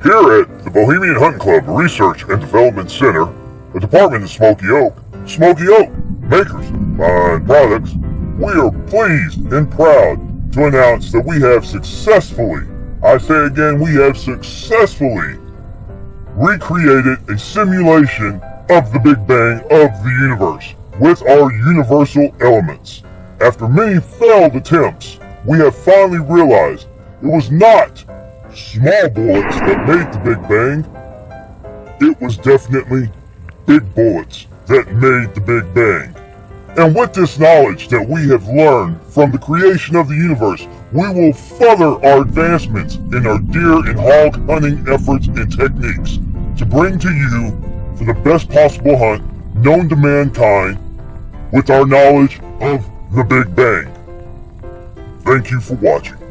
Here at the Bohemian Hunting Club Research and Development Center, a department in Smoky Oak, makers of fine products, we are pleased and proud to announce that we have successfully, we have successfully recreated a simulation of the Big Bang of the universe with our universal elements. After many failed attempts, we have finally realized it was not small bullets that made the Big Bang. It was definitely big bullets that made the Big Bang. And with this knowledge that we have learned from the creation of the universe, we will further our advancements in our deer and hog hunting efforts and techniques to bring to you for the best possible hunt known to mankind with our knowledge of the Big Bang. Thank you for watching.